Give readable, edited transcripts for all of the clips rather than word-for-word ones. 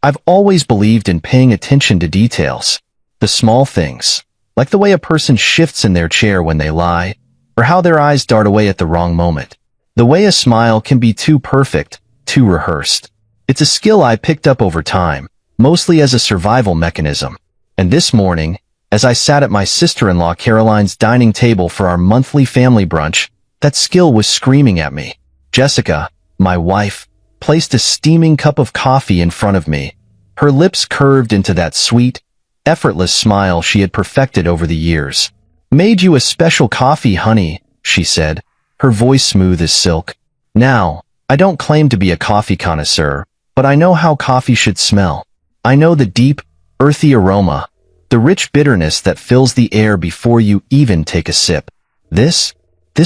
I've always believed in paying attention to details. The small things, like the way a person shifts in their chair when they lie, or how their eyes dart away at the wrong moment. The way a smile can be too perfect, too rehearsed. It's a skill I picked up over time, mostly as a survival mechanism. And this morning, as I sat at my sister-in-law Caroline's dining table for our monthly family brunch, that skill was screaming at me. Jessica, my wife, placed a steaming cup of coffee in front of me. Her lips curved into that sweet, effortless smile she had perfected over the years. "Made you a special coffee, honey," she said, her voice smooth as silk. Now, I don't claim to be a coffee connoisseur, but I know how coffee should smell. I know the deep, earthy aroma, the rich bitterness that fills the air before you even take a sip. This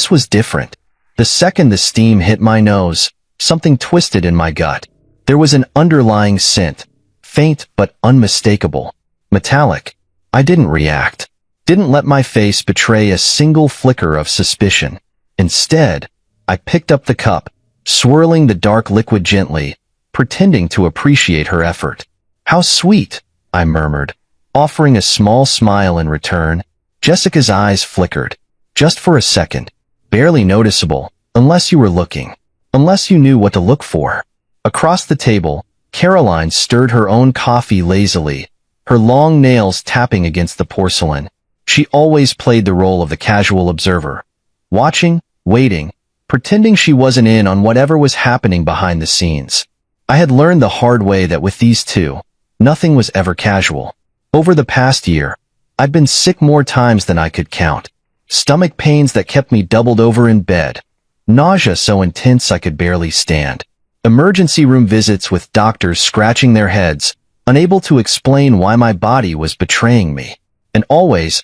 was different. The second the steam hit my nose, something twisted in my gut. There was an underlying scent, faint but unmistakable, metallic. I didn't react, didn't let my face betray a single flicker of suspicion. Instead, I picked up the cup, swirling the dark liquid gently, pretending to appreciate her effort. "How sweet," I murmured, offering a small smile in return. Jessica's eyes flickered, just for a second, barely noticeable, unless you were looking, unless you knew what to look for. Across the table, Caroline stirred her own coffee lazily, her long nails tapping against the porcelain. She always played the role of the casual observer, watching, waiting, pretending she wasn't in on whatever was happening behind the scenes. I had learned the hard way that with these two, nothing was ever casual. Over the past year, I'd been sick more times than I could count. Stomach pains that kept me doubled over in bed. Nausea so intense I could barely stand. Emergency room visits with doctors scratching their heads, unable to explain why my body was betraying me. And always,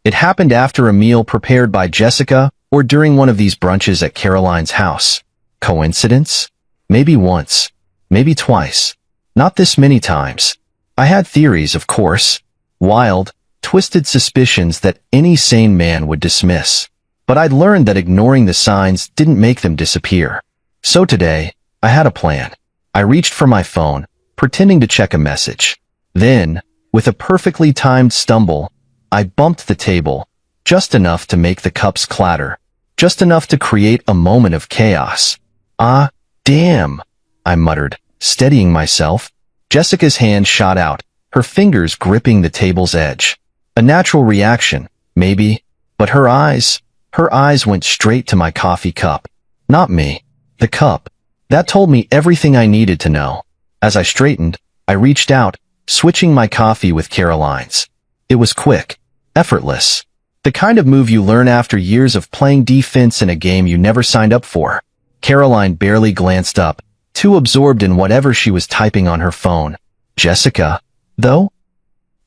it happened after a meal prepared by Jessica or during one of these brunches at Caroline's house. Coincidence? Maybe once. Maybe twice. Not this many times. I had theories, of course. Wild, twisted suspicions that any sane man would dismiss. But I'd learned that ignoring the signs didn't make them disappear. So today, I had a plan. I reached for my phone, pretending to check a message. Then, with a perfectly timed stumble, I bumped the table, just enough to make the cups clatter, just enough to create a moment of chaos. "Ah, damn," I muttered, steadying myself. Jessica's hand shot out, her fingers gripping the table's edge. A natural reaction, maybe, but her eyes went straight to my coffee cup. Not me. The cup. That told me everything I needed to know. As I straightened, I reached out, switching my coffee with Caroline's. It was quick, effortless. The kind of move you learn after years of playing defense in a game you never signed up for. Caroline barely glanced up, too absorbed in whatever she was typing on her phone. Jessica, though?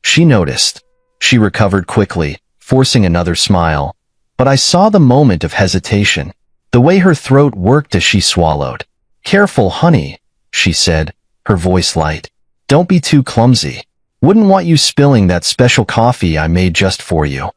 She noticed. She recovered quickly, forcing another smile. But I saw the moment of hesitation, the way her throat worked as she swallowed. "Careful, honey," she said, her voice light. "Don't be too clumsy. Wouldn't want you spilling that special coffee I made just for you."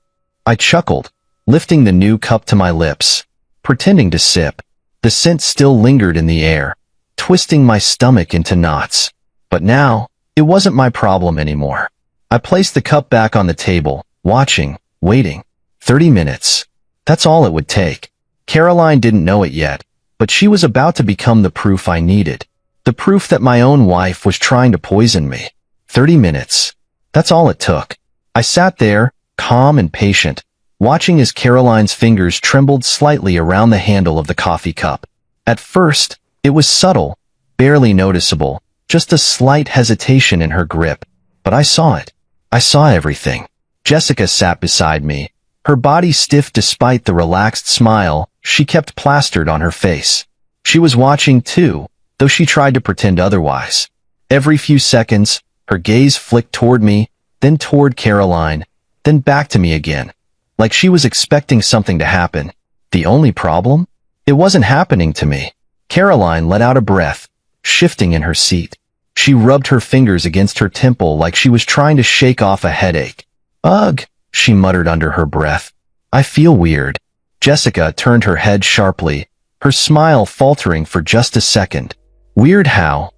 I chuckled, lifting the new cup to my lips, pretending to sip. The scent still lingered in the air, twisting my stomach into knots. But now, it wasn't my problem anymore. I placed the cup back on the table, watching, waiting. 30 minutes. That's all it would take. Caroline didn't know it yet, but she was about to become the proof I needed. The proof that my own wife was trying to poison me. 30 minutes. That's all it took. I sat there, calm and patient, watching as Caroline's fingers trembled slightly around the handle of the coffee cup. At first, it was subtle, barely noticeable, just a slight hesitation in her grip. But I saw it. I saw everything. Jessica sat beside me, her body stiff despite the relaxed smile she kept plastered on her face. She was watching too, though she tried to pretend otherwise. Every few seconds, her gaze flicked toward me, then toward Caroline, then back to me again, like she was expecting something to happen. The only problem? It wasn't happening to me. Caroline let out a breath, shifting in her seat. She rubbed her fingers against her temple like she was trying to shake off a headache. "Ugh," she muttered under her breath. "I feel weird." Jessica turned her head sharply, her smile faltering for just a second. "Weird how?"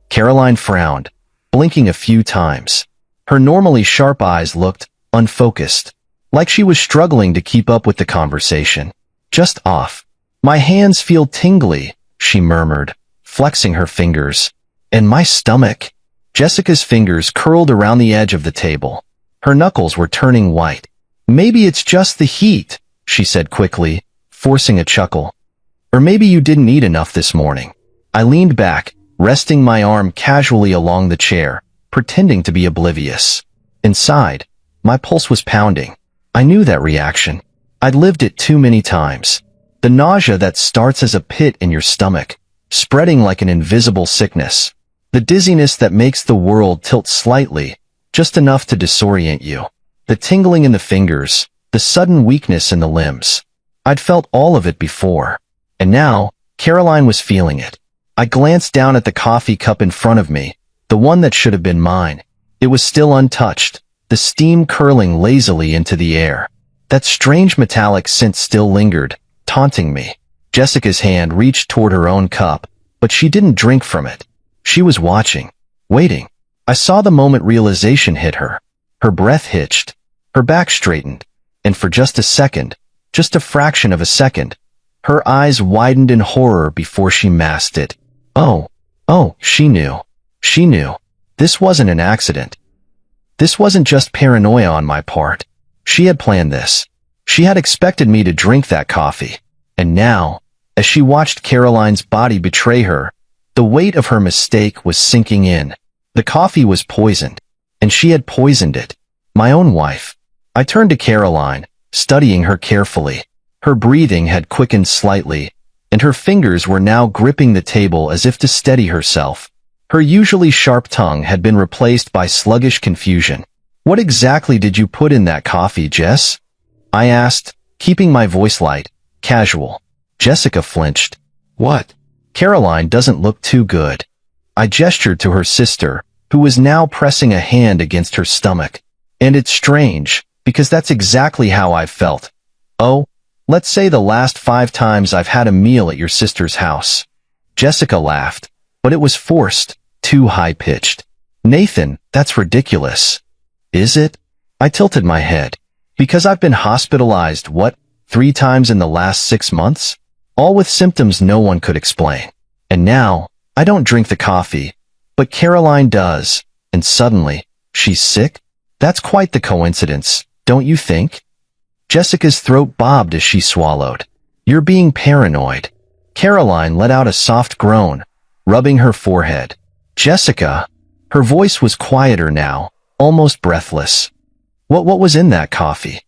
Caroline frowned, blinking a few times. Her normally sharp eyes looked unfocused, like she was struggling to keep up with the conversation. Just off. My hands feel tingly, she murmured, flexing her fingers. And my stomach. Jessica's fingers curled around the edge of the table. Her knuckles were turning white. Maybe it's just the heat, she said quickly, forcing a chuckle. Or maybe you didn't eat enough this morning. I leaned back, resting my arm casually along the chair, pretending to be oblivious. Inside, my pulse was pounding. I knew that reaction. I'd lived it too many times. The nausea that starts as a pit in your stomach, spreading like an invisible sickness. The dizziness that makes the world tilt slightly, just enough to disorient you. The tingling in the fingers, the sudden weakness in the limbs. I'd felt all of it before. And now, Caroline was feeling it. I glanced down at the coffee cup in front of me, the one that should have been mine. It was still untouched, the steam curling lazily into the air. That strange metallic scent still lingered, taunting me. Jessica's hand reached toward her own cup, but she didn't drink from it. She was watching, waiting. I saw the moment realization hit her. Her breath hitched, her back straightened, and for just a second, just a fraction of a second, her eyes widened in horror before she masked it. Oh, she knew. She knew. This wasn't an accident. This wasn't just paranoia on my part. She had planned this. She had expected me to drink that coffee. And now, as she watched Caroline's body betray her, the weight of her mistake was sinking in. The coffee was poisoned, and she had poisoned it. My own wife. I turned to Caroline, studying her carefully. Her breathing had quickened slightly, and her fingers were now gripping the table as if to steady herself. Her usually sharp tongue had been replaced by sluggish confusion. What exactly did you put in that coffee, Jess? I asked, keeping my voice light, casual. Jessica flinched. What? Caroline doesn't look too good. I gestured to her sister, who was now pressing a hand against her stomach. And it's strange, because that's exactly how I've felt. Oh, let's say the last 5 times I've had a meal at your sister's house. Jessica laughed, but it was forced, too high-pitched. Nathan, that's ridiculous. Is it? I tilted my head. Because I've been hospitalized, 3 times in the last 6 months? All with symptoms no one could explain. And now, I don't drink the coffee, but Caroline does, and suddenly, she's sick? That's quite the coincidence, don't you think? Jessica's throat bobbed as she swallowed. You're being paranoid. Caroline let out a soft groan, rubbing her forehead. Jessica. Her voice was quieter now, almost breathless. What was in that coffee?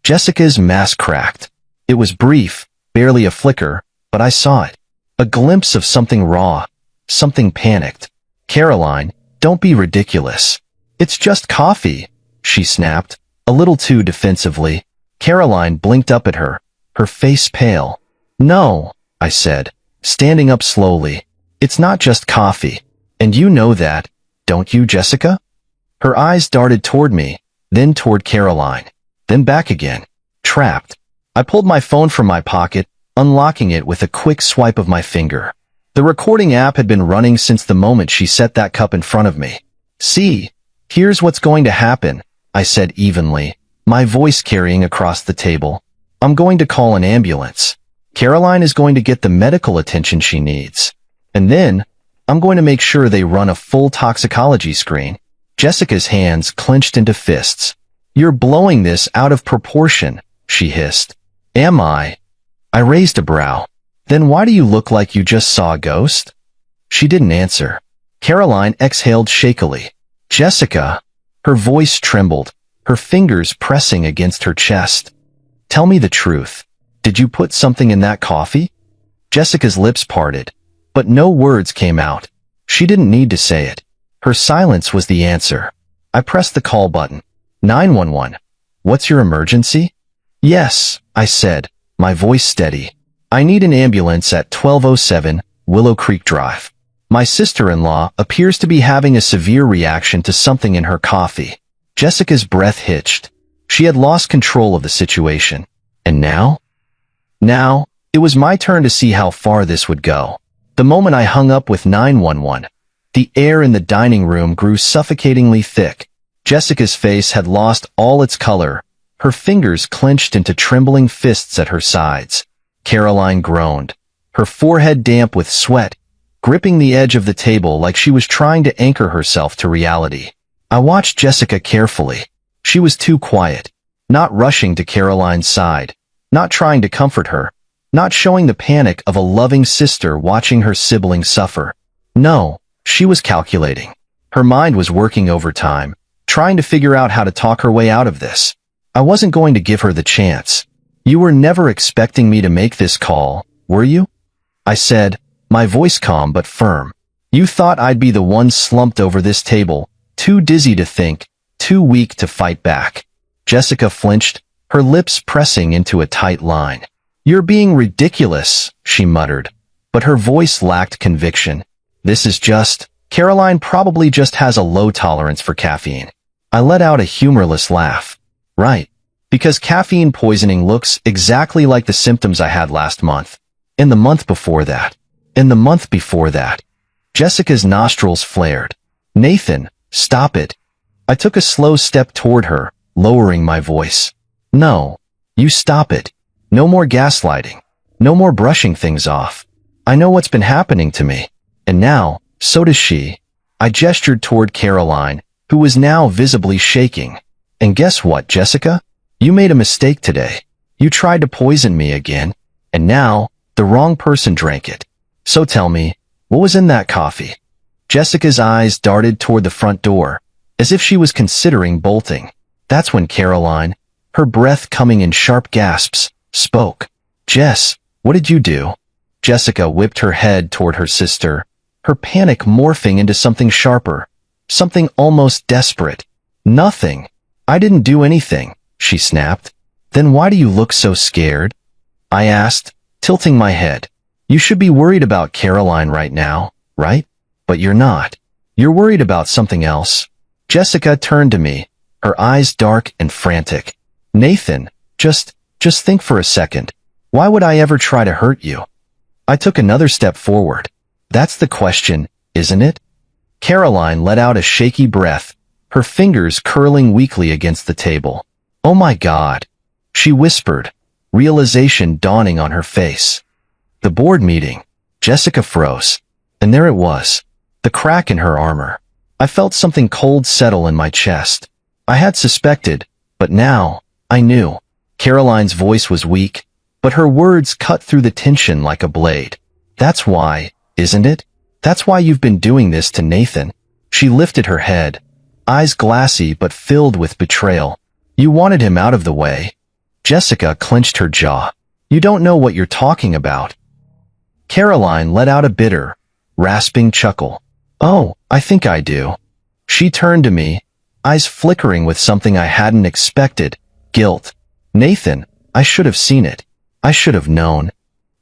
Jessica's mask cracked. It was brief, barely a flicker, but I saw it. A glimpse of something raw, something panicked. Caroline, don't be ridiculous. It's just coffee, she snapped, a little too defensively. Caroline blinked up at her, her face pale. No, I said, standing up slowly. It's not just coffee. And you know that, don't you, Jessica? Her eyes darted toward me, then toward Caroline, then back again. Trapped. I pulled my phone from my pocket, unlocking it with a quick swipe of my finger. The recording app had been running since the moment she set that cup in front of me. See, here's what's going to happen, I said evenly, my voice carrying across the table. I'm going to call an ambulance. Caroline is going to get the medical attention she needs. And then, I'm going to make sure they run a full toxicology screen. Jessica's hands clenched into fists. You're blowing this out of proportion, she hissed. Am I? I raised a brow. Then why do you look like you just saw a ghost? She didn't answer. Caroline exhaled shakily. Jessica. Her voice trembled, her fingers pressing against her chest. Tell me the truth. Did you put something in that coffee? Jessica's lips parted, but no words came out. She didn't need to say it. Her silence was the answer. I pressed the call button. 911. What's your emergency? Yes, I said, my voice steady. I need an ambulance at 1207 Willow Creek Drive. My sister-in-law appears to be having a severe reaction to something in her coffee. Jessica's breath hitched. She had lost control of the situation. And now? Now, it was my turn to see how far this would go. The moment I hung up with 911, The air in the dining room grew suffocatingly thick. Jessica's face had lost all its color, her fingers clenched into trembling fists at her sides. Caroline groaned, her forehead damp with sweat, gripping the edge of the table like she was trying to anchor herself to reality. I watched Jessica carefully. She was too quiet, not rushing to Caroline's side, not trying to comfort her, not showing the panic of a loving sister watching her sibling suffer. No, she was calculating. Her mind was working overtime, trying to figure out how to talk her way out of this. I wasn't going to give her the chance. You were never expecting me to make this call, were you? I said, my voice calm but firm. You thought I'd be the one slumped over this table, too dizzy to think, too weak to fight back. Jessica flinched, her lips pressing into a tight line. You're being ridiculous, she muttered, but her voice lacked conviction. This is just, Caroline probably just has a low tolerance for caffeine. I let out a humorless laugh. Right, because caffeine poisoning looks exactly like the symptoms I had last month. In the month before that. In the month before that. Jessica's nostrils flared. Nathan, stop it. I took a slow step toward her, lowering my voice. No, you stop it. No more gaslighting. No more brushing things off. I know what's been happening to me. And now, so does she. I gestured toward Caroline, who was now visibly shaking. And guess what, Jessica? You made a mistake today. You tried to poison me again. And now, the wrong person drank it. So tell me, what was in that coffee? Jessica's eyes darted toward the front door, as if she was considering bolting. That's when Caroline, her breath coming in sharp gasps, spoke. Jess, what did you do? Jessica whipped her head toward her sister, her panic morphing into something sharper, something almost desperate. Nothing. I didn't do anything, she snapped. Then why do you look so scared? I asked, tilting my head. You should be worried about Caroline right now, right? But you're not. You're worried about something else. Jessica turned to me, her eyes dark and frantic. Nathan, just think for a second. Why would I ever try to hurt you? I took another step forward. That's the question, isn't it? Caroline let out a shaky breath, her fingers curling weakly against the table. Oh my God, she whispered, realization dawning on her face. The board meeting. Jessica froze. And there it was, the crack in her armor. I felt something cold settle in my chest. I had suspected, but now, I knew. Caroline's voice was weak, but her words cut through the tension like a blade. That's why, isn't it? That's why you've been doing this to Nathan. She lifted her head, eyes glassy but filled with betrayal. You wanted him out of the way. Jessica clenched her jaw. You don't know what you're talking about. Caroline let out a bitter, rasping chuckle. Oh, I think I do. She turned to me, eyes flickering with something I hadn't expected, guilt. Nathan, I should have seen it. I should have known.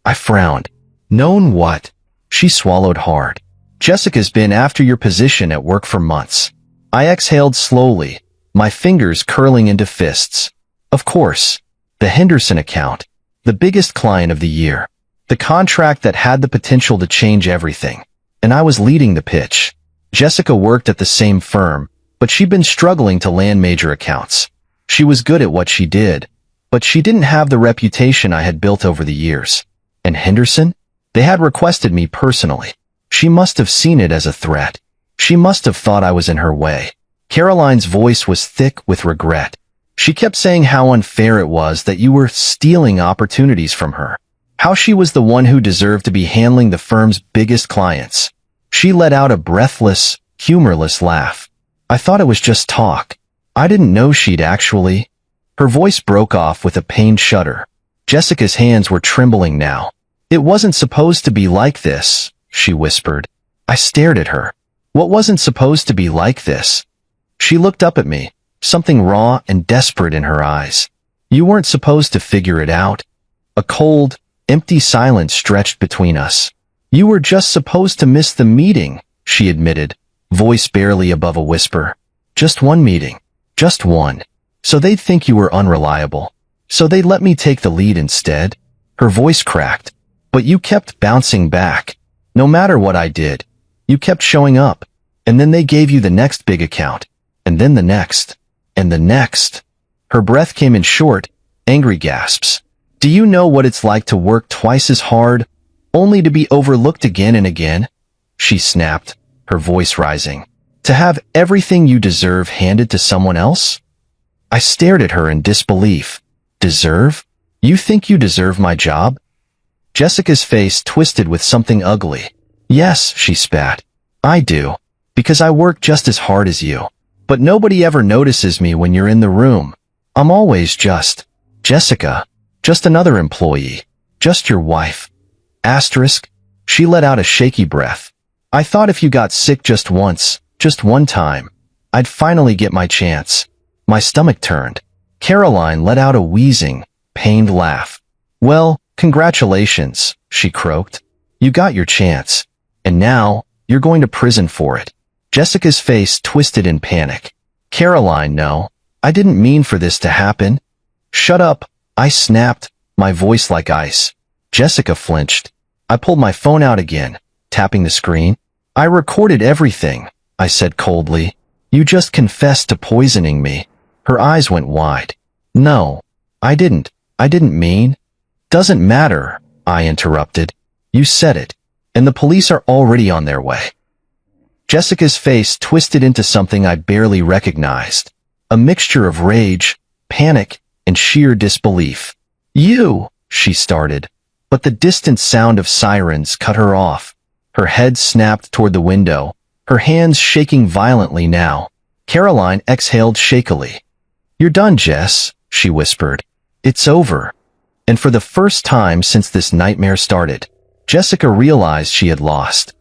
I frowned. Known what? She swallowed hard. Jessica's been after your position at work for months. I exhaled slowly, my fingers curling into fists. Of course, the Henderson account, the biggest client of the year. The contract that had the potential to change everything. And I was leading the pitch. Jessica worked at the same firm, but she'd been struggling to land major accounts. She was good at what she did, but she didn't have the reputation I had built over the years. And Henderson? They had requested me personally. She must have seen it as a threat. She must have thought I was in her way. Caroline's voice was thick with regret. She kept saying how unfair it was that you were stealing opportunities from her. How she was the one who deserved to be handling the firm's biggest clients. She let out a breathless, humorless laugh. I thought it was just talk. I didn't know she'd actually. Her voice broke off with a pained shudder. Jessica's hands were trembling now. It wasn't supposed to be like this, she whispered. I stared at her. What wasn't supposed to be like this? She looked up at me, something raw and desperate in her eyes. You weren't supposed to figure it out. A cold, empty silence stretched between us. You were just supposed to miss the meeting, she admitted, voice barely above a whisper. Just one meeting. Just one. So they'd think you were unreliable. So they'd let me take the lead instead. Her voice cracked. But you kept bouncing back. No matter what I did. You kept showing up. And then they gave you the next big account. And then the next. And the next. Her breath came in short, angry gasps. Do you know what it's like to work twice as hard, only to be overlooked again and again? She snapped, her voice rising. To have everything you deserve handed to someone else? I stared at her in disbelief. Deserve? You think you deserve my job? Jessica's face twisted with something ugly. Yes, she spat. I do. Because I work just as hard as you. But nobody ever notices me when you're in the room. I'm always just Jessica. Just another employee. Just your wife. Asterisk. She let out a shaky breath. I thought if you got sick just once, just one time, I'd finally get my chance. My stomach turned. Caroline let out a wheezing, pained laugh. Well, congratulations, she croaked. You got your chance. And now, you're going to prison for it. Jessica's face twisted in panic. Caroline, no. I didn't mean for this to happen. Shut up, I snapped, my voice like ice. Jessica flinched. I pulled my phone out again, tapping the screen. I recorded everything, I said coldly. You just confessed to poisoning me. Her eyes went wide. No, I didn't mean. Doesn't matter, I interrupted. You said it, and the police are already on their way. Jessica's face twisted into something I barely recognized. A mixture of rage, panic, and sheer disbelief. You, she started, but the distant sound of sirens cut her off. Her head snapped toward the window, her hands shaking violently now. Caroline exhaled shakily. You're done, Jess, she whispered. It's over. And for the first time since this nightmare started, Jessica realized she had lost.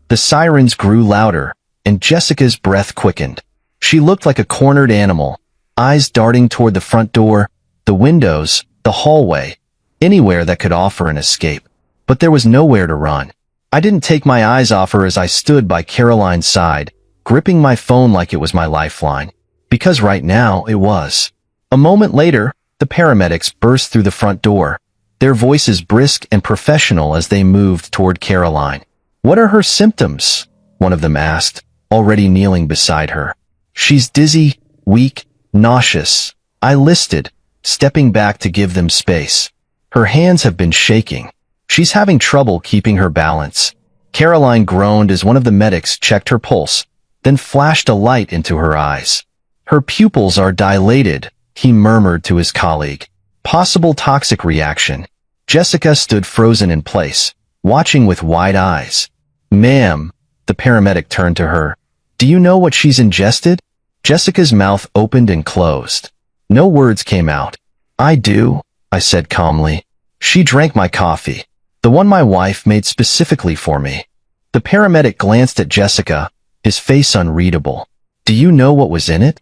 The sirens grew louder, and Jessica's breath quickened. She looked like a cornered animal, eyes darting toward the front door, the windows, the hallway, anywhere that could offer an escape. But there was nowhere to run. I didn't take my eyes off her as I stood by Caroline's side, gripping my phone like it was my lifeline. Because right now, it was. A moment later, the paramedics burst through the front door, their voices brisk and professional as they moved toward Caroline. What are her symptoms? One of them asked, already kneeling beside her. She's dizzy, weak, nauseous. I listed, stepping back to give them space. Her hands have been shaking. She's having trouble keeping her balance. Caroline groaned as one of the medics checked her pulse, then flashed a light into her eyes. Her pupils are dilated, he murmured to his colleague. Possible toxic reaction. Jessica stood frozen in place, watching with wide eyes. Ma'am, the paramedic turned to her. Do you know what she's ingested? Jessica's mouth opened and closed. No words came out. I do, I said calmly. She drank my coffee, the one my wife made specifically for me. The paramedic glanced at Jessica, his face unreadable. Do you know what was in it?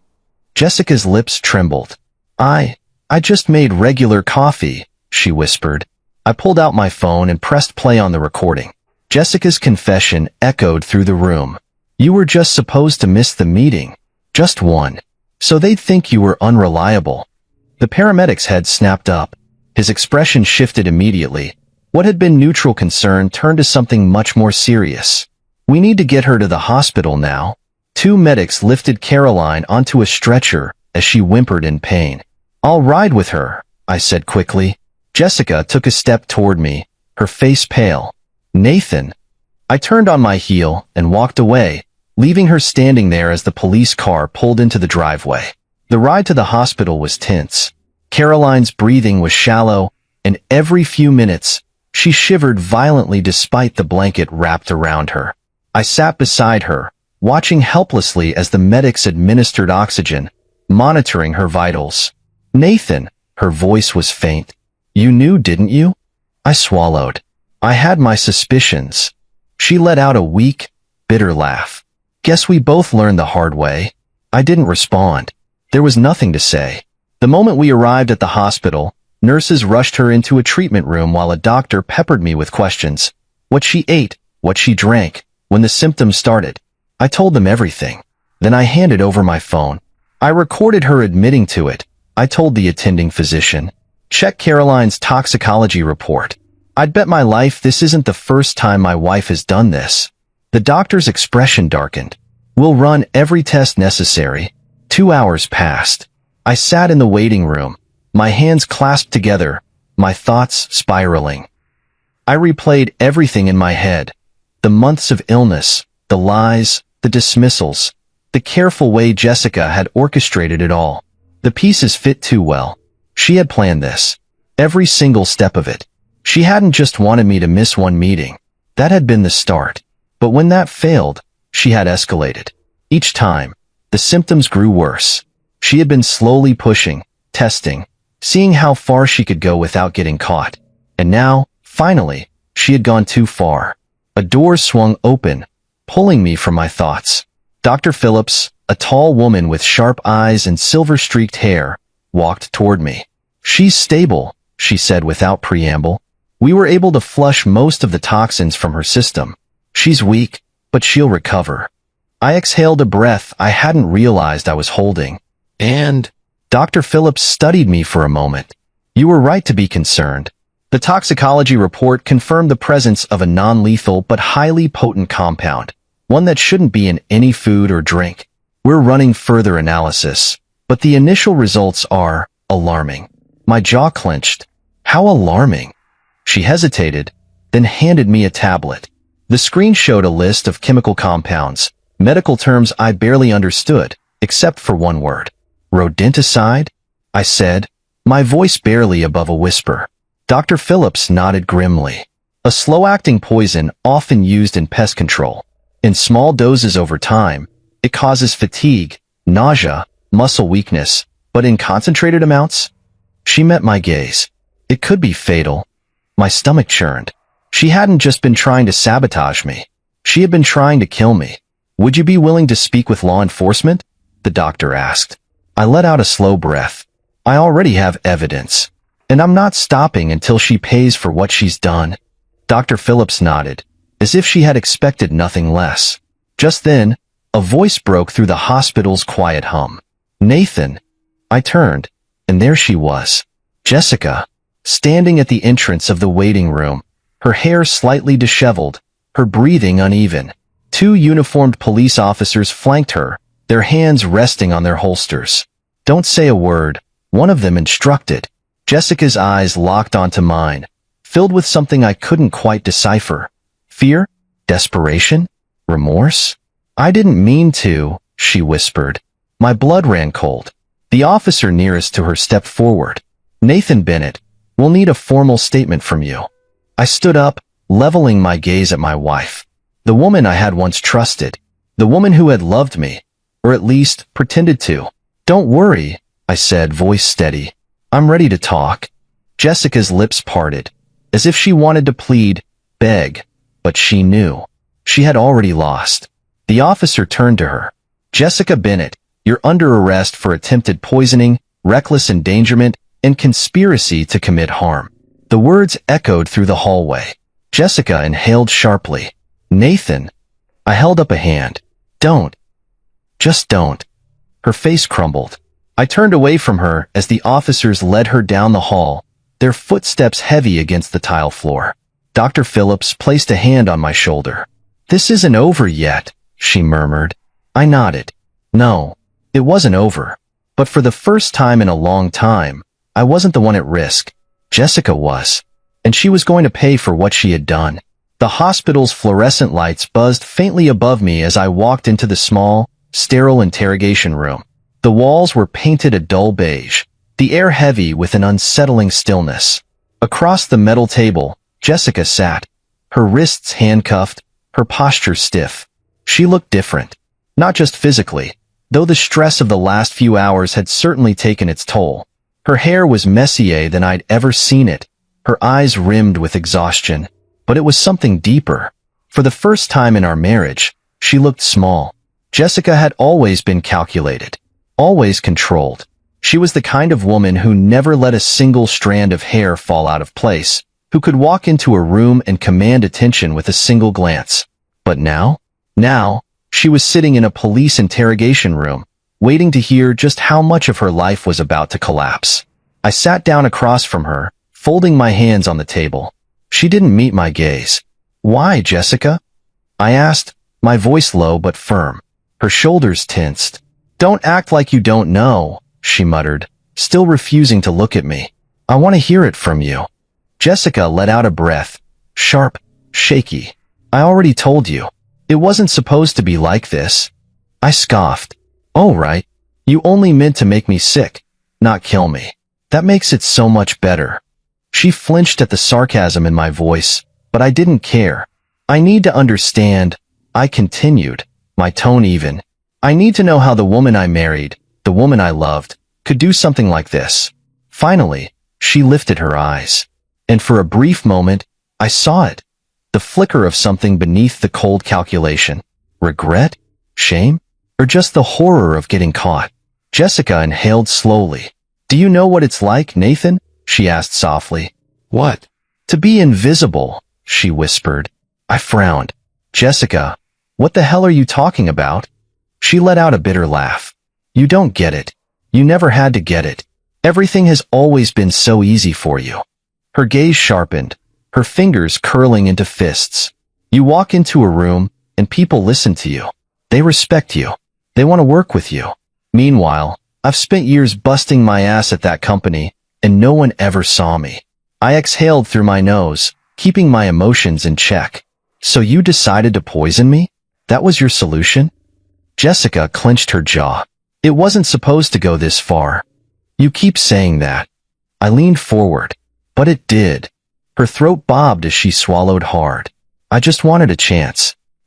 Jessica's lips trembled. I just made regular coffee, she whispered. I pulled out my phone and pressed play on the recording. Jessica's confession echoed through the room. You were just supposed to miss the meeting. Just one. So they'd think you were unreliable. The paramedic's head snapped up. His expression shifted immediately. What had been neutral concern turned to something much more serious. We need to get her to the hospital now. Two medics lifted Caroline onto a stretcher as she whimpered in pain. I'll ride with her, I said quickly. Jessica took a step toward me, her face pale. Nathan. I turned on my heel and walked away, leaving her standing there as the police car pulled into the driveway. The ride to the hospital was tense. Caroline's breathing was shallow, and every few minutes, she shivered violently despite the blanket wrapped around her. I sat beside her, watching helplessly as the medics administered oxygen, monitoring her vitals. Nathan, her voice was faint. You knew, didn't you? I swallowed. I had my suspicions. She let out a weak, bitter laugh. Guess we both learned the hard way. I didn't respond. There was nothing to say. The moment we arrived at the hospital, nurses rushed her into a treatment room while a doctor peppered me with questions. What she ate, what she drank, when the symptoms started. I told them everything. Then I handed over my phone. I recorded her admitting to it. I told the attending physician. Check Caroline's toxicology report. I'd bet my life this isn't the first time my wife has done this. The doctor's expression darkened. "We'll run every test necessary." 2 hours passed. I sat in the waiting room, my hands clasped together, my thoughts spiraling. I replayed everything in my head. The months of illness, the lies, the dismissals, the careful way Jessica had orchestrated it all. The pieces fit too well. She had planned this. Every single step of it. She hadn't just wanted me to miss one meeting. That had been the start. But when that failed, she had escalated. Each time, the symptoms grew worse. She had been slowly pushing, testing, seeing how far she could go without getting caught. And now, finally, she had gone too far. A door swung open, pulling me from my thoughts. Dr. Phillips, a tall woman with sharp eyes and silver-streaked hair, walked toward me. "She's stable," she said without preamble. "We were able to flush most of the toxins from her system. She's weak, but she'll recover." I exhaled a breath I hadn't realized I was holding. "And?" Dr. Phillips studied me for a moment. "You were right to be concerned. The toxicology report confirmed the presence of a non-lethal but highly potent compound, one that shouldn't be in any food or drink. We're running further analysis, but the initial results are alarming." My jaw clenched. "How alarming?" She hesitated, then handed me a tablet. The screen showed a list of chemical compounds, medical terms I barely understood, except for one word. "Rodenticide?" I said, my voice barely above a whisper. Dr. Phillips nodded grimly. "A slow-acting poison often used in pest control. In small doses over time, it causes fatigue, nausea, muscle weakness, but in concentrated amounts?" She met my gaze. "It could be fatal." My stomach churned. She hadn't just been trying to sabotage me. She had been trying to kill me. "Would you be willing to speak with law enforcement?" the doctor asked. I let out a slow breath. I already have evidence, and I'm not stopping until she pays for what she's done. Dr. Phillips nodded, as if she had expected nothing less. Just then, a voice broke through the hospital's quiet hum. "Nathan." I turned, and there she was. Jessica, standing at the entrance of the waiting room, her hair slightly disheveled, her breathing uneven. 2 uniformed police officers flanked her, their hands resting on their holsters. "Don't say a word," one of them instructed. Jessica's eyes locked onto mine, filled with something I couldn't quite decipher. Fear? Desperation? Remorse? "I didn't mean to," she whispered. My blood ran cold. The officer nearest to her stepped forward. "Nathan Bennett, we'll need a formal statement from you." I stood up, leveling my gaze at my wife. The woman I had once trusted. The woman who had loved me, or at least pretended to. "Don't worry," I said, voice steady. "I'm ready to talk." Jessica's lips parted, as if she wanted to plead, beg, but she knew. She had already lost. The officer turned to her. "Jessica Bennett, you're under arrest for attempted poisoning, reckless endangerment, and conspiracy to commit harm." The words echoed through the hallway. Jessica inhaled sharply. "Nathan." I held up a hand. "Don't. Just don't." Her face crumbled. I turned away from her as the officers led her down the hall, their footsteps heavy against the tile floor. Dr. Phillips placed a hand on my shoulder. "This isn't over yet," she murmured. I nodded. No, it wasn't over. But for the first time in a long time, I wasn't the one at risk. Jessica was. And she was going to pay for what she had done. The hospital's fluorescent lights buzzed faintly above me as I walked into the small, sterile interrogation room. The walls were painted a dull beige, the air heavy with an unsettling stillness. Across the metal table, Jessica sat, her wrists handcuffed, her posture stiff. She looked different. Not just physically, though the stress of the last few hours had certainly taken its toll. Her hair was messier than I'd ever seen it, her eyes rimmed with exhaustion. But it was something deeper. For the first time in our marriage, she looked small. Jessica had always been calculated, always controlled. She was the kind of woman who never let a single strand of hair fall out of place, who could walk into a room and command attention with a single glance. But now, she was sitting in a police interrogation room, waiting to hear just how much of her life was about to collapse. I sat down across from her, folding my hands on the table. She didn't meet my gaze. "Why, Jessica?" I asked, my voice low but firm. Her shoulders tensed. "Don't act like you don't know," she muttered, still refusing to look at me. "I want to hear it from you." Jessica let out a breath, sharp, shaky. "I already told you. It wasn't supposed to be like this." I scoffed. "Oh, right. You only meant to make me sick, not kill me. That makes it so much better." She flinched at the sarcasm in my voice, but I didn't care. "I need to understand," I continued, my tone even. "I need to know how the woman I married, the woman I loved, could do something like this." Finally, she lifted her eyes. And for a brief moment, I saw it. The flicker of something beneath the cold calculation. Regret? Shame? Or just the horror of getting caught? Jessica inhaled slowly. "Do you know what it's like, Nathan?" she asked softly. "What?" "To be invisible," she whispered. I frowned. "Jessica, what the hell are you talking about?" She let out a bitter laugh. "You don't get it. You never had to get it. Everything has always been so easy for you." Her gaze sharpened, her fingers curling into fists. "You walk into a room, and people listen to you. They respect you. They want to work with you. Meanwhile, I've spent years busting my ass at that company, and no one ever saw me." I exhaled through my nose, keeping my emotions in check. "So you decided to poison me? That was your solution?" Jessica clenched her jaw. "It wasn't supposed to go this far." "You keep saying that." I leaned forward. "But it did." Her throat bobbed as she swallowed hard. "I just wanted a chance.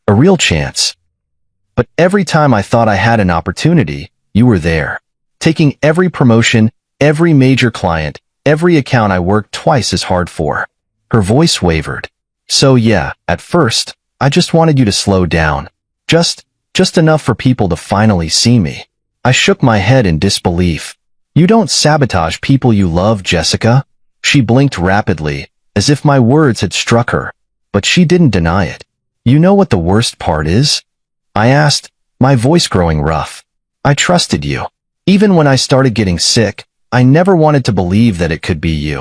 A real chance. But every time I thought I had an opportunity, you were there. Taking every promotion, every major client, every account I worked twice as hard for." Her voice wavered. "So yeah, at first, I just wanted you to slow down. Just enough for people to finally see me." I shook my head in disbelief. "You don't sabotage people you love, Jessica." She blinked rapidly, as if my words had struck her, but she didn't deny it. "You know what the worst part is?" I asked, my voice growing rough. "I trusted you. Even when I started getting sick, I never wanted to believe that it could be you."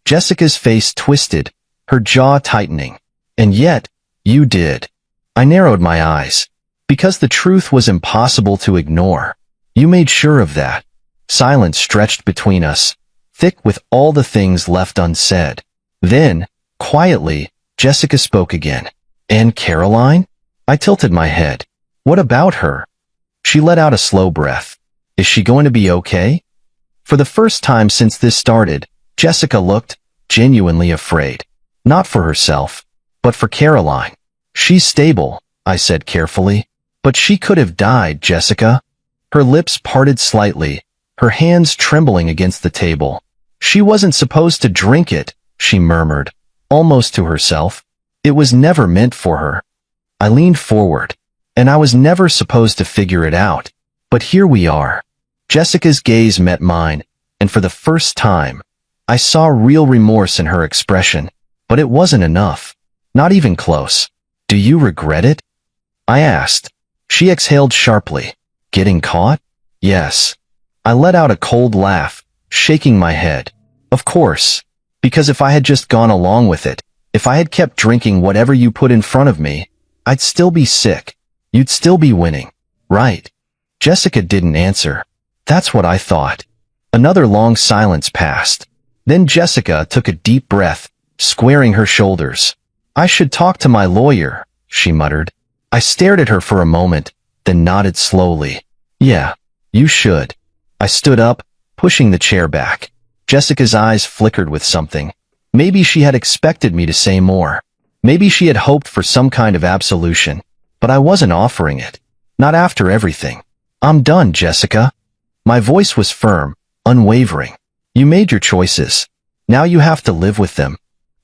Jessica's face twisted, her jaw tightening. "And yet, you did." I narrowed my eyes. "Because the truth was impossible to ignore. You made sure of that." Silence stretched between us, thick with all the things left unsaid. Then, quietly, Jessica spoke again. "And Caroline?" I tilted my head. "What about her?" She let out a slow breath. "Is she going to be okay?" For the first time since this started, Jessica looked genuinely afraid. Not for herself, but for Caroline. "She's stable," I said carefully. "But she could have died, Jessica." Her lips parted slightly, her hands trembling against the table. "She wasn't supposed to drink it," she murmured, almost to herself. "It was never meant for her." I leaned forward. "And I was never supposed to figure it out. But here we are." Jessica's gaze met mine, and for the first time, I saw real remorse in her expression. But it wasn't enough. Not even close. "Do you regret it?" I asked. She exhaled sharply. "Getting caught?" "Yes." I let out a cold laugh, shaking my head. "Of course. Because if I had just gone along with it, if I had kept drinking whatever you put in front of me, I'd still be sick. You'd still be winning. Right?" Jessica didn't answer. That's what I thought. Another long silence passed. Then Jessica took a deep breath, squaring her shoulders. "I should talk to my lawyer," she muttered. I stared at her for a moment, then nodded slowly. "Yeah, you should." I stood up, pushing the chair back. Jessica's eyes flickered with something. Maybe she had expected me to say more. Maybe she had hoped for some kind of absolution. But I wasn't offering it. Not after everything. "I'm done, Jessica." My voice was firm, unwavering. "You made your choices. Now you have to live with them."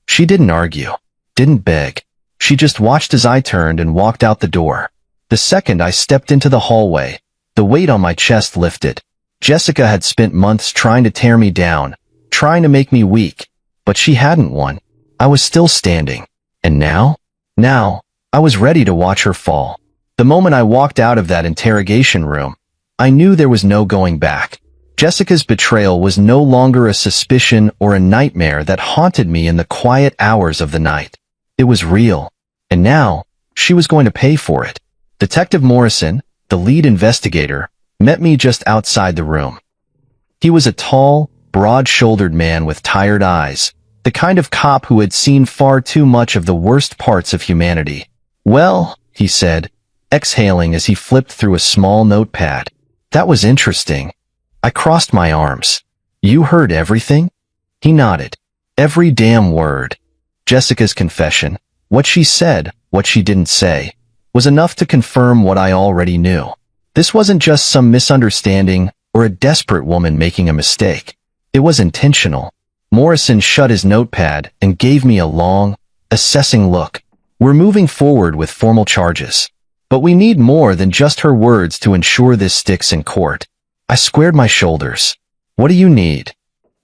She didn't argue, didn't beg. She just watched as I turned and walked out the door. The second I stepped into the hallway, the weight on my chest lifted. Jessica had spent months trying to tear me down, trying to make me weak, but she hadn't won. I was still standing. And now? Now, I was ready to watch her fall. The moment I walked out of that interrogation room, I knew there was no going back. Jessica's betrayal was no longer a suspicion or a nightmare that haunted me in the quiet hours of the night. It was real. And now, she was going to pay for it. Detective Morrison, the lead investigator, met me just outside the room. He was a tall, broad-shouldered man with tired eyes, the kind of cop who had seen far too much of the worst parts of humanity. "Well," he said, exhaling as he flipped through a small notepad. "That was interesting." I crossed my arms. "You heard everything?" He nodded. "Every damn word." Jessica's confession, what she said, what she didn't say, was enough to confirm what I already knew. This wasn't just some misunderstanding or a desperate woman making a mistake. It was intentional. Morrison shut his notepad and gave me a long, assessing look. "We're moving forward with formal charges. But we need more than just her words to ensure this sticks in court." I squared my shoulders. "What do you need?"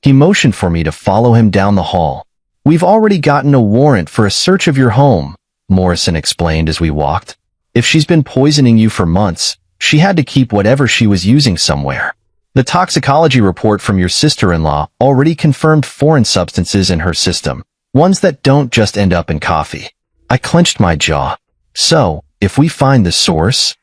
He motioned for me to follow him down the hall. "We've already gotten a warrant for a search of your home," Morrison explained as we walked. "If she's been poisoning you for months, she had to keep whatever she was using somewhere. The toxicology report from your sister-in-law already confirmed foreign substances in her system, ones that don't just end up in coffee." I clenched my jaw. "So, if we find the source,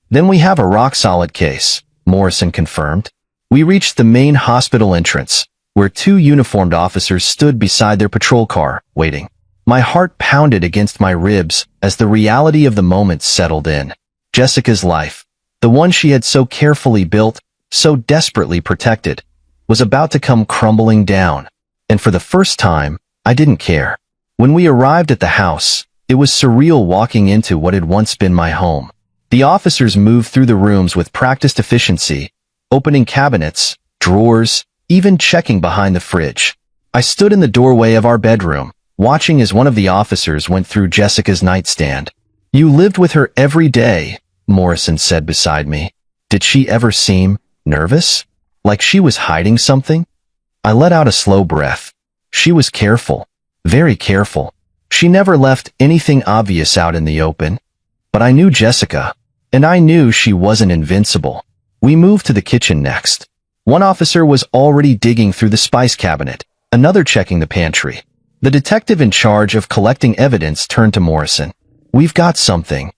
then we have a rock-solid case," Morrison confirmed. We reached the main hospital entrance, where two uniformed officers stood beside their patrol car, waiting. My heart pounded against my ribs as the reality of the moment settled in. Jessica's life, the one she had so carefully built, so desperately protected, was about to come crumbling down. And for the first time, I didn't care. When we arrived at the house, it was surreal walking into what had once been my home. The officers moved through the rooms with practiced efficiency, opening cabinets, drawers, even checking behind the fridge. I stood in the doorway of our bedroom, watching as one of the officers went through Jessica's nightstand. "You lived with her every day," Morrison said beside me. "Did she ever seem nervous? Like she was hiding something?" I let out a slow breath. "She was careful. Very careful. She never left anything obvious out in the open. But I knew Jessica, and I knew she wasn't invincible." We moved to the kitchen next. One officer was already digging through the spice cabinet, another checking the pantry. The detective in charge of collecting evidence turned to Morrison. "We've got something."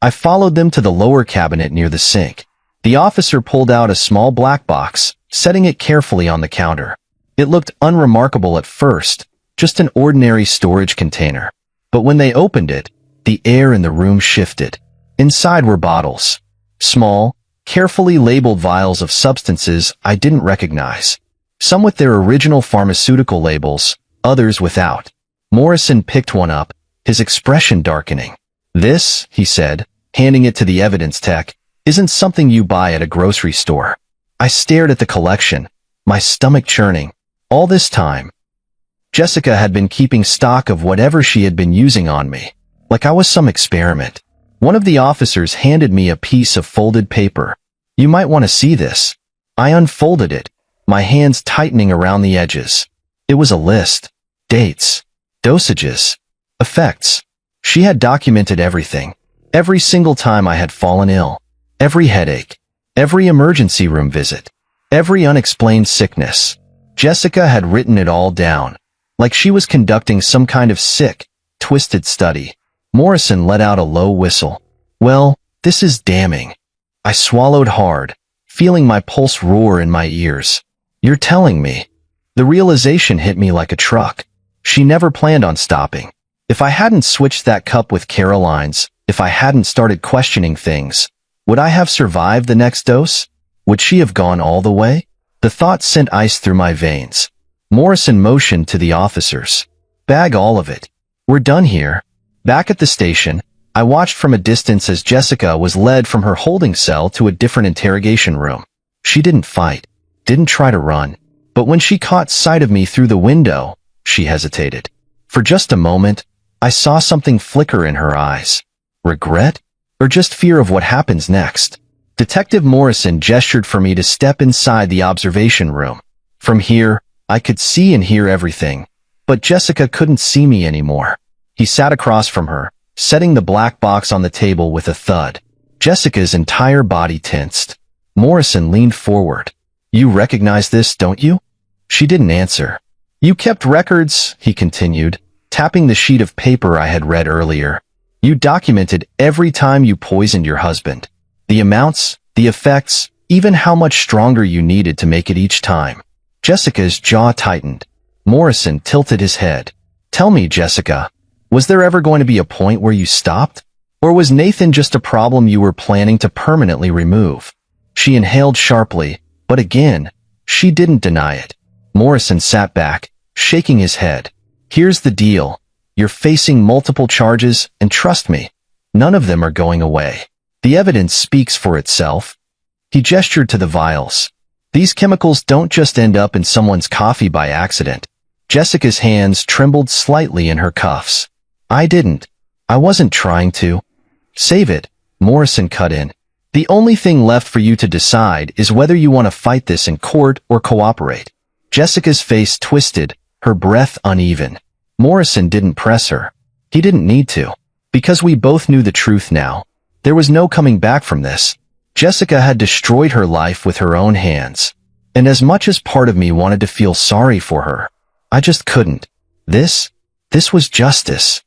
I followed them to the lower cabinet near the sink. The officer pulled out a small black box, setting it carefully on the counter. It looked unremarkable at first, just an ordinary storage container. But when they opened it, the air in the room shifted. Inside were bottles. Small, carefully labeled vials of substances I didn't recognize. Some with their original pharmaceutical labels, others without. Morrison picked one up, his expression darkening. "This," he said, handing it to the evidence tech, "isn't something you buy at a grocery store." I stared at the collection, my stomach churning. All this time, Jessica had been keeping stock of whatever she had been using on me, like I was some experiment. One of the officers handed me a piece of folded paper. "You might want to see this." I unfolded it, my hands tightening around the edges. It was a list. Dates. Dosages. Effects. She had documented everything. Every single time I had fallen ill. Every headache. Every emergency room visit. Every unexplained sickness. Jessica had written it all down, like she was conducting some kind of sick, twisted study. Morrison let out a low whistle. "Well, this is damning." I swallowed hard, feeling my pulse roar in my ears. "You're telling me?" The realization hit me like a truck. She never planned on stopping. If I hadn't switched that cup with Caroline's, if I hadn't started questioning things, would I have survived the next dose? Would she have gone all the way? The thought sent ice through my veins. Morrison motioned to the officers. "Bag all of it. We're done here." Back at the station, I watched from a distance as Jessica was led from her holding cell to a different interrogation room. She didn't fight, didn't try to run, but when she caught sight of me through the window, she hesitated. For just a moment, I saw something flicker in her eyes. Regret? Or just fear of what happens next? Detective Morrison gestured for me to step inside the observation room. From here, I could see and hear everything, but Jessica couldn't see me anymore. He sat across from her, setting the black box on the table with a thud. Jessica's entire body tensed. Morrison leaned forward. "You recognize this, don't you?" She didn't answer. "You kept records," he continued, tapping the sheet of paper I had read earlier. You documented every time you poisoned your husband. The amounts, the effects, even how much stronger you needed to make it each time. Jessica's jaw tightened. Morrison tilted his head. Tell me, Jessica, was there ever going to be a point where you stopped? Or was Nathan just a problem you were planning to permanently remove? She inhaled sharply, but again, she didn't deny it. Morrison sat back, shaking his head. Here's the deal. You're facing multiple charges, and trust me, none of them are going away. The evidence speaks for itself. He gestured to the vials. These chemicals don't just end up in someone's coffee by accident. Jessica's hands trembled slightly in her cuffs. I didn't. I wasn't trying to. Save it, Morrison cut in. The only thing left for you to decide is whether you want to fight this in court or cooperate. Jessica's face twisted, her breath uneven. Morrison didn't press her. He didn't need to. Because we both knew the truth now. There was no coming back from this. Jessica had destroyed her life with her own hands. And as much as part of me wanted to feel sorry for her, I just couldn't. This was justice.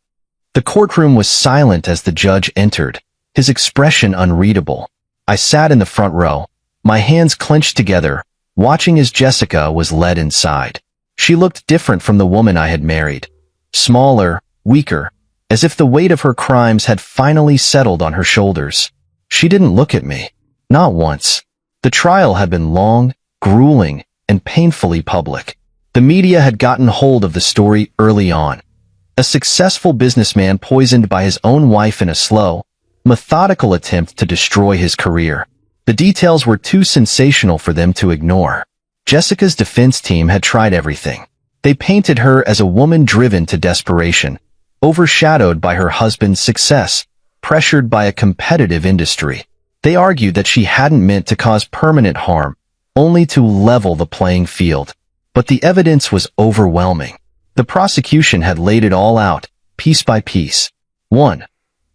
The courtroom was silent as the judge entered, his expression unreadable. I sat in the front row, my hands clenched together, watching as Jessica was led inside. She looked different from the woman I had married. Smaller, weaker, as if the weight of her crimes had finally settled on her shoulders. She didn't look at me. Not once. The trial had been long, grueling, and painfully public. The media had gotten hold of the story early on. A successful businessman poisoned by his own wife in a slow, methodical attempt to destroy his career. The details were too sensational for them to ignore. Jessica's defense team had tried everything. They painted her as a woman driven to desperation, overshadowed by her husband's success, pressured by a competitive industry. They argued that she hadn't meant to cause permanent harm, only to level the playing field. But the evidence was overwhelming. The prosecution had laid it all out, piece by piece. 1.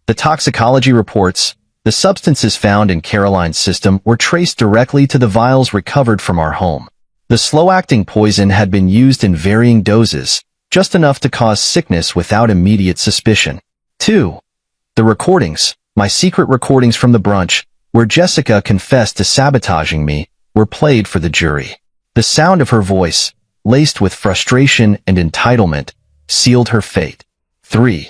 The toxicology reports. The substances found in Caroline's system were traced directly to the vials recovered from our home. The slow-acting poison had been used in varying doses, just enough to cause sickness without immediate suspicion. 2. The recordings, my secret recordings from the brunch, where Jessica confessed to sabotaging me, were played for the jury. The sound of her voice, laced with frustration and entitlement, sealed her fate. 3.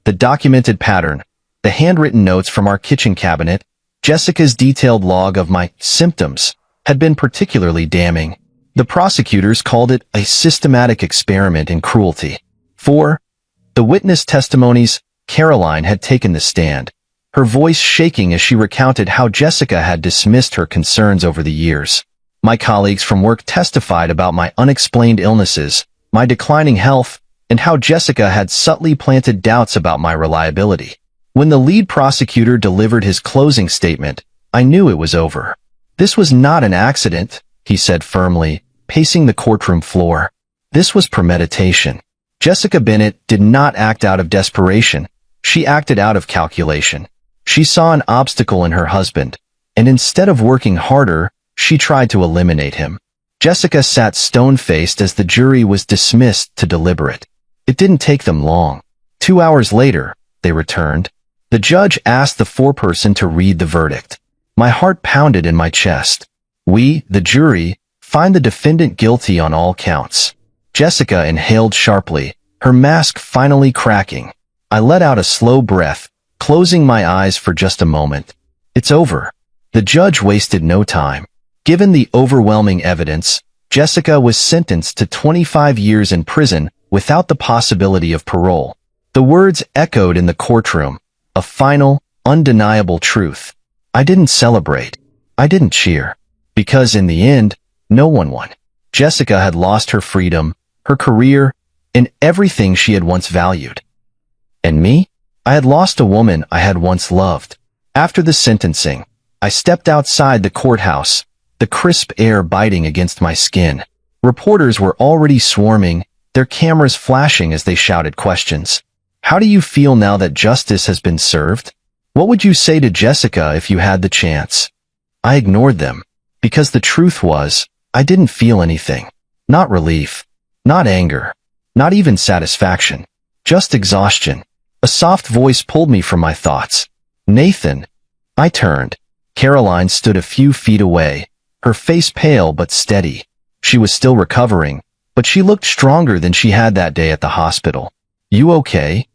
The documented pattern, the handwritten notes from our kitchen cabinet, Jessica's detailed log of my symptoms, had been particularly damning. The prosecutors called it a systematic experiment in cruelty. 4. The witness testimonies. Caroline had taken the stand, her voice shaking as she recounted how Jessica had dismissed her concerns over the years. My colleagues from work testified about my unexplained illnesses, my declining health, and how Jessica had subtly planted doubts about my reliability. When the lead prosecutor delivered his closing statement, I knew it was over. This was not an accident, he said firmly, pacing the courtroom floor. This was premeditation. Jessica Bennett did not act out of desperation. She acted out of calculation. She saw an obstacle in her husband, and instead of working harder, she tried to eliminate him. Jessica sat stone-faced as the jury was dismissed to deliberate. It didn't take them long. 2 hours later, they returned. The judge asked the foreperson to read the verdict. My heart pounded in my chest. We, the jury, find the defendant guilty on all counts. Jessica inhaled sharply, her mask finally cracking. I let out a slow breath, closing my eyes for just a moment. It's over. The judge wasted no time. Given the overwhelming evidence, Jessica was sentenced to 25 years in prison without the possibility of parole. The words echoed in the courtroom, a final, undeniable truth. I didn't celebrate. I didn't cheer. Because in the end, no one won. Jessica had lost her freedom, her career, and everything she had once valued. And me? I had lost a woman I had once loved. After the sentencing, I stepped outside the courthouse, the crisp air biting against my skin. Reporters were already swarming, their cameras flashing as they shouted questions. How do you feel now that justice has been served? What would you say to Jessica if you had the chance? I ignored them, because the truth was, I didn't feel anything. Not relief, not anger, not even satisfaction. Just exhaustion. A soft voice pulled me from my thoughts. Nathan. I turned. Caroline stood a few feet away, her face pale but steady. She was still recovering, but she looked stronger than she had that day at the hospital. You okay?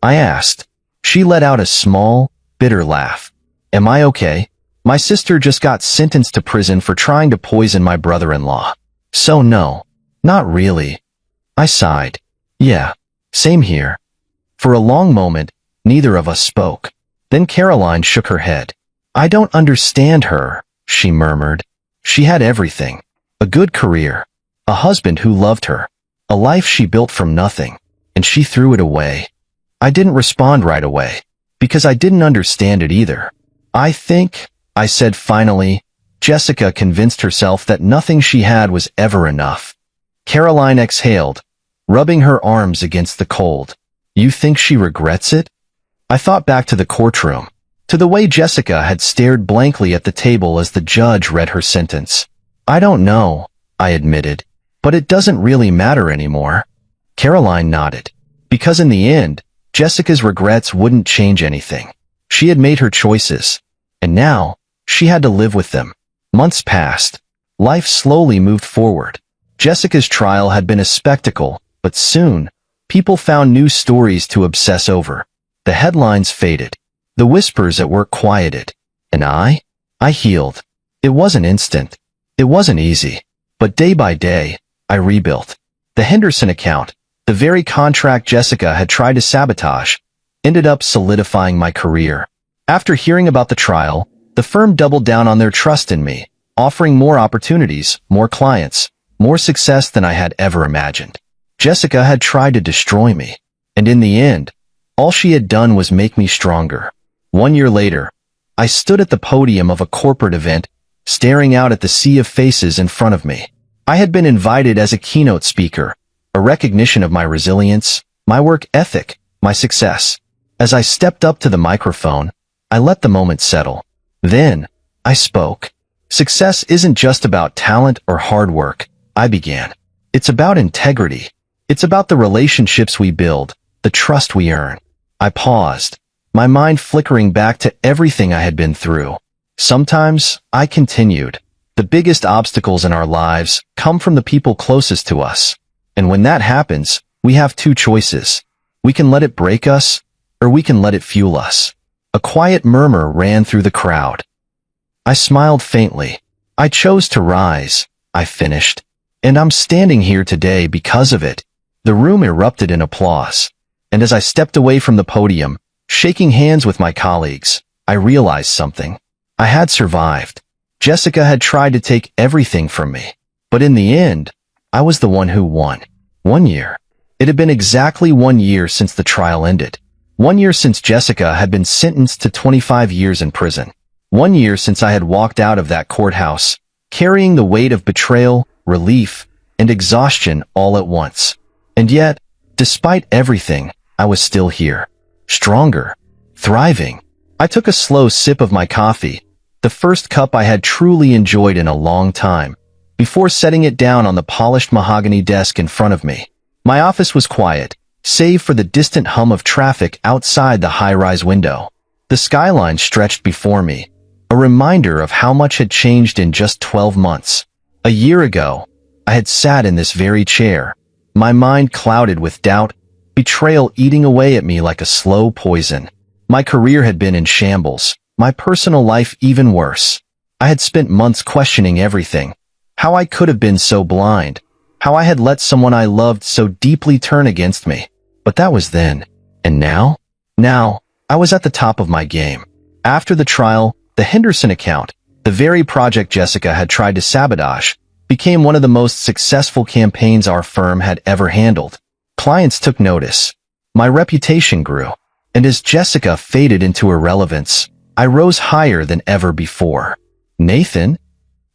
I asked. She let out a small, bitter laugh. Am I okay? My sister just got sentenced to prison for trying to poison my brother-in-law. So no, not really. I sighed. Yeah, same here. For a long moment, neither of us spoke. Then Caroline shook her head. I don't understand her, she murmured. She had everything. A good career. A husband who loved her. A life she built from nothing. And she threw it away. I didn't respond right away, because I didn't understand it either. I think, I said finally, Jessica convinced herself that nothing she had was ever enough. Caroline exhaled, rubbing her arms against the cold. You think she regrets it? I thought back to the courtroom, to the way Jessica had stared blankly at the table as the judge read her sentence. I don't know, I admitted, but it doesn't really matter anymore. Caroline nodded. Because in the end, Jessica's regrets wouldn't change anything. She had made her choices, and now, she had to live with them. Months passed. Life slowly moved forward. Jessica's trial had been a spectacle, but soon, people found new stories to obsess over. The headlines faded. The whispers at work quieted. And I healed. It wasn't instant. It wasn't easy. But day by day, I rebuilt. The Henderson account, the very contract Jessica had tried to sabotage, ended up solidifying my career. After hearing about the trial, the firm doubled down on their trust in me, offering more opportunities, more clients, more success than I had ever imagined. Jessica had tried to destroy me, and in the end, all she had done was make me stronger. 1 year later, I stood at the podium of a corporate event, staring out at the sea of faces in front of me. I had been invited as a keynote speaker, a recognition of my resilience, my work ethic, my success. As I stepped up to the microphone, I let the moment settle. Then, I spoke. Success isn't just about talent or hard work, I began. It's about integrity. It's about the relationships we build, the trust we earn. I paused, my mind flickering back to everything I had been through. Sometimes, I continued, the biggest obstacles in our lives come from the people closest to us. And when that happens, we have two choices. We can let it break us, or we can let it fuel us. A quiet murmur ran through the crowd. I smiled faintly. I chose to rise, I finished. And I'm standing here today because of it. The room erupted in applause. And as I stepped away from the podium, shaking hands with my colleagues, I realized something. I had survived. Jessica had tried to take everything from me. But in the end, I was the one who won. 1 year. It had been exactly 1 year since the trial ended. 1 year since Jessica had been sentenced to 25 years in prison. 1 year since I had walked out of that courthouse, carrying the weight of betrayal, relief, and exhaustion all at once. And yet, despite everything, I was still here. Stronger. Thriving. I took a slow sip of my coffee, the first cup I had truly enjoyed in a long time, before setting it down on the polished mahogany desk in front of me. My office was quiet, save for the distant hum of traffic outside the high-rise window. The skyline stretched before me, a reminder of how much had changed in just 12 months. A year ago, I had sat in this very chair, my mind clouded with doubt, betrayal eating away at me like a slow poison. My career had been in shambles, my personal life even worse. I had spent months questioning everything, how I could have been so blind, how I had let someone I loved so deeply turn against me. But that was then. And now? Now, I was at the top of my game. After the trial, the Henderson account, the very project Jessica had tried to sabotage, became one of the most successful campaigns our firm had ever handled. Clients took notice. My reputation grew. And as Jessica faded into irrelevance, I rose higher than ever before. Nathan?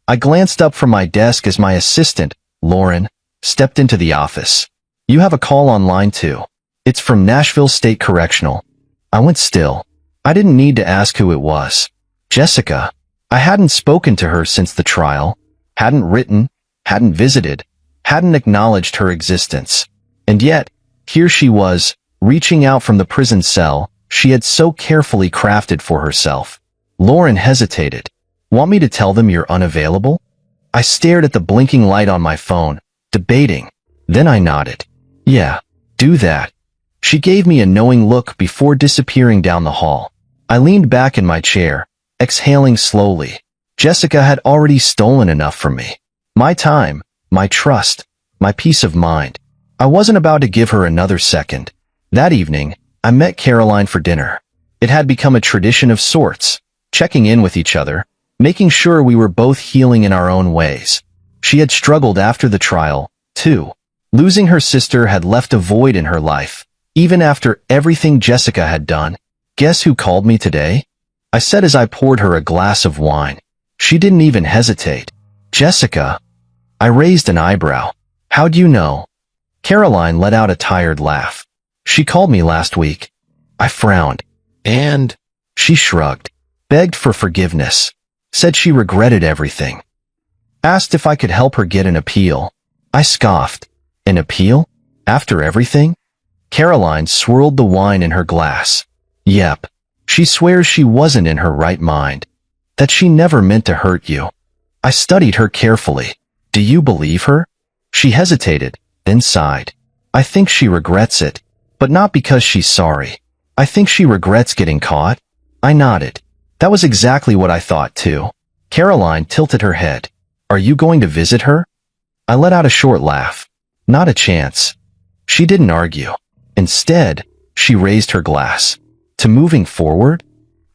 I glanced up from my desk as my assistant, Lauren, stepped into the office. You have a call on line 2. It's from Nashville State Correctional. I went still. I didn't need to ask who it was. Jessica. I hadn't spoken to her since the trial, hadn't written, hadn't visited, hadn't acknowledged her existence. And yet, here she was, reaching out from the prison cell she had so carefully crafted for herself. Lauren hesitated. Want me to tell them you're unavailable? I stared at the blinking light on my phone, debating. Then I nodded. Yeah, do that. She gave me a knowing look before disappearing down the hall. I leaned back in my chair, exhaling slowly. Jessica had already stolen enough from me. My time, my trust, my peace of mind. I wasn't about to give her another second. That evening, I met Caroline for dinner. It had become a tradition of sorts, checking in with each other, making sure we were both healing in our own ways. She had struggled after the trial, too. Losing her sister had left a void in her life, even after everything Jessica had done. Guess who called me today? I said as I poured her a glass of wine. She didn't even hesitate. Jessica? I raised an eyebrow. How'd you know? Caroline let out a tired laugh. She called me last week. I frowned. And? She shrugged. Begged for forgiveness. Said she regretted everything. Asked if I could help her get an appeal. I scoffed. An appeal? After everything? Caroline swirled the wine in her glass. Yep. She swears she wasn't in her right mind. That she never meant to hurt you. I studied her carefully. Do you believe her? She hesitated, then sighed. I think she regrets it. But not because she's sorry. I think she regrets getting caught. I nodded. That was exactly what I thought too. Caroline tilted her head. Are you going to visit her? I let out a short laugh. Not a chance. She didn't argue. Instead, she raised her glass. To moving forward?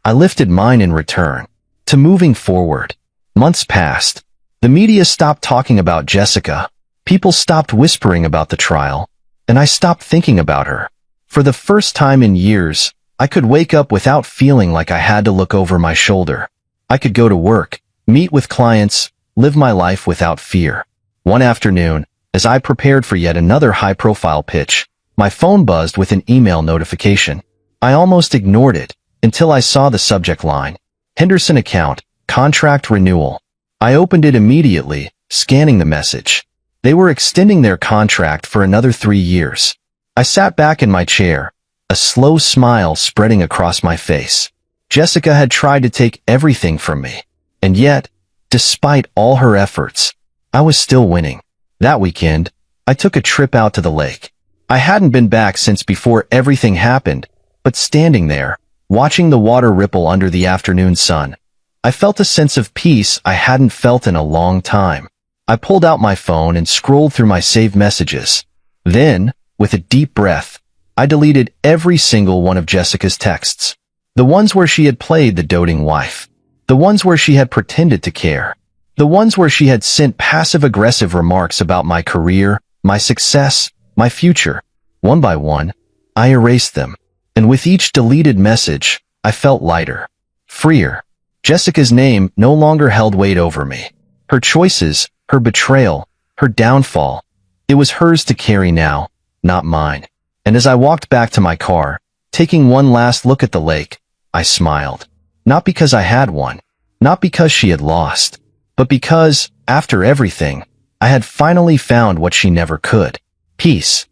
I lifted mine in return. To moving forward. Months passed. The media stopped talking about Jessica. People stopped whispering about the trial. And I stopped thinking about her. For the first time in years, I could wake up without feeling like I had to look over my shoulder. I could go to work, meet with clients, live my life without fear. One afternoon, as I prepared for yet another high-profile pitch, my phone buzzed with an email notification. I almost ignored it, until I saw the subject line. Henderson account, contract renewal. I opened it immediately, scanning the message. They were extending their contract for another 3 years. I sat back in my chair, a slow smile spreading across my face. Jessica had tried to take everything from me. And yet, despite all her efforts, I was still winning. That weekend, I took a trip out to the lake. I hadn't been back since before everything happened, but standing there, watching the water ripple under the afternoon sun, I felt a sense of peace I hadn't felt in a long time. I pulled out my phone and scrolled through my saved messages. Then, with a deep breath, I deleted every single one of Jessica's texts. The ones where she had played the doting wife. The ones where she had pretended to care. The ones where she had sent passive-aggressive remarks about my career, my success, my future. One by one, I erased them. And with each deleted message, I felt lighter. Freer. Jessica's name no longer held weight over me. Her choices, her betrayal, her downfall. It was hers to carry now, not mine. And as I walked back to my car, taking one last look at the lake, I smiled. Not because I had won, not because she had lost, but because, after everything, I had finally found what she never could. Peace.